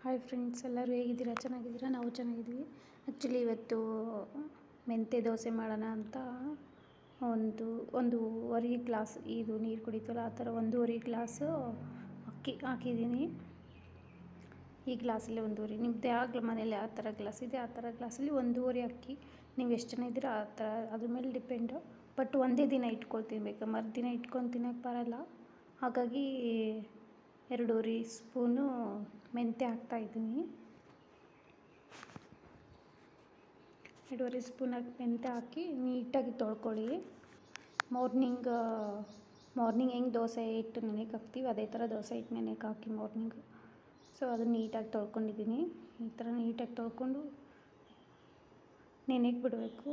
Hi friends, ಎಲ್ಲರೂ ಹೇಗಿದ್ದೀರಾ? ಚೆನ್ನಾಗಿದ್ದೀರಾ? ನಾವು ಚೆನ್ನಾಗಿದ್ದೀವಿ. ಆ್ಯಕ್ಚುಲಿ ಇವತ್ತು ಮೆಂತ್ಯ ದೋಸೆ ಮಾಡೋಣ ಅಂತ ಒಂದೂವರೆ ಗ್ಲಾಸ್ ಇದು ನೀರು ಕುಡಿತೀವಲ್ಲ ಆ ಥರ ಒಂದೂವರೆ ಗ್ಲಾಸು ಅಕ್ಕಿ ಹಾಕಿದ್ದೀನಿ. ಈ ಗ್ಲಾಸಲ್ಲಿ ಒಂದೂವರೆ, ನಿಮ್ಮದು ಯಾವ ಮನೇಲಿ ಯಾವ ಥರ ಗ್ಲಾಸ್ ಇದೆ ಆ ಥರ ಗ್ಲಾಸಲ್ಲಿ ಒಂದೂವರೆ ಅಕ್ಕಿ. ನೀವು ಎಷ್ಟು ಜನ ಇದ್ದೀರೋ ಆ ಥರ ಅದ್ರ ಮೇಲೆ ಡಿಪೆಂಡು. ಬಟ್ ಒಂದೇ ದಿನ ಇಟ್ಕೊಳ್ತೀನಿ, ಬೇಕಾ ಮರುದಿನ ಇಟ್ಕೊಂಡು ತಿನ್ನೋಕ್ಕೆ ಬರೋಲ್ಲ. ಹಾಗಾಗಿ 2 ಸ್ಪೂನು ಮೆಂತ್ಯ ಹಾಕ್ತಾಯಿದ್ದೀನಿ. 2 ಸ್ಪೂನ್ ಮೆಂತ್ಯ ಹಾಕಿ ನೀಟಾಗಿ ತೊಳ್ಕೊಳ್ಳಿ. ಮಾರ್ನಿಂಗ್ ಹೆಂಗೆ ದೋಸೆ ಹಿಟ್ಟು ನೆನೆಗೆ ಹಾಕ್ತೀವಿ ಅದೇ ಥರ ದೋಸೆ ಹಿಟ್ಟು ನೆನೆಗೆ ಹಾಕಿ ಮಾರ್ನಿಂಗು. ಸೊ ಅದನ್ನು ನೀಟಾಗಿ ತೊಳ್ಕೊಂಡಿದ್ದೀನಿ. ಈ ಥರ ನೀಟಾಗಿ ತೊಳ್ಕೊಂಡು ನೆನೆಗೆ ಬಿಡಬೇಕು.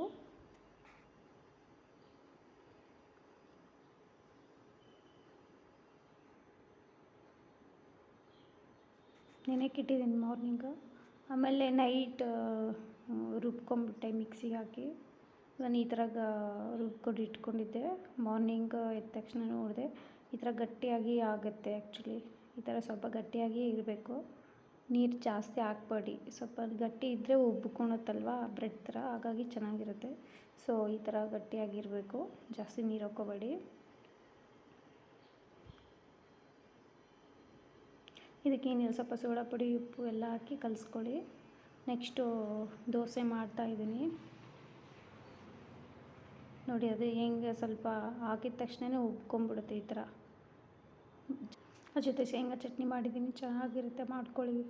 ನೆನೆಗೆ ಇಟ್ಟಿದ್ದೀನಿ ಮಾರ್ನಿಂಗು. ಆಮೇಲೆ ನೈಟ್ ರುಬ್ಕೊಂಬಿಟ್ಟೆ ಮಿಕ್ಸಿಗೆ ಹಾಕಿ. ನಾನು ಈ ಥರ ರುಬ್ಕೊಂಡು ಇಟ್ಕೊಂಡಿದ್ದೆ. ಮಾರ್ನಿಂಗ್ ಎದ್ದ ತಕ್ಷಣ ನೋಡಿದೆ ಈ ಥರ ಗಟ್ಟಿಯಾಗಿ ಆಗುತ್ತೆ. ಆ್ಯಕ್ಚುಲಿ ಈ ಥರ ಸ್ವಲ್ಪ ಗಟ್ಟಿಯಾಗಿ ಇರಬೇಕು. ನೀರು ಜಾಸ್ತಿ ಹಾಕ್ಬೇಡಿ, ಸ್ವಲ್ಪ ಗಟ್ಟಿ ಇದ್ದರೆ ಉಬ್ಕೊಳುತ್ತಲ್ವ ಬ್ರೆಡ್ ಥರ, ಹಾಗಾಗಿ ಚೆನ್ನಾಗಿರುತ್ತೆ. ಸೊ ಈ ಥರ ಗಟ್ಟಿಯಾಗಿರಬೇಕು, ಜಾಸ್ತಿ ನೀರು ಹಾಕ್ಕೋಬೇಡಿ. ಇದಕ್ಕೇನಿಲ್ಲ, ಸ್ವಲ್ಪ ಸೋಡಾ ಪುಡಿ ಉಪ್ಪು ಎಲ್ಲ ಹಾಕಿ ಕಲಿಸ್ಕೊಳ್ಳಿ. ನೆಕ್ಸ್ಟು ದೋಸೆ ಮಾಡ್ತಾಯಿದ್ದೀನಿ ನೋಡಿ. ಅದು ಹೆಂಗೆ ಸ್ವಲ್ಪ ಹಾಕಿದ ತಕ್ಷಣ ಉಬ್ಕೊಂಬಿಡುತ್ತೆ ಈ ಥರ. ಅದ್ರ ಜೊತೆ ಶೇಂಗಾ ಚಟ್ನಿ ಮಾಡಿದ್ದೀನಿ, ಚೆನ್ನಾಗಿರುತ್ತೆ, ಮಾಡ್ಕೊಳ್ಳಿ.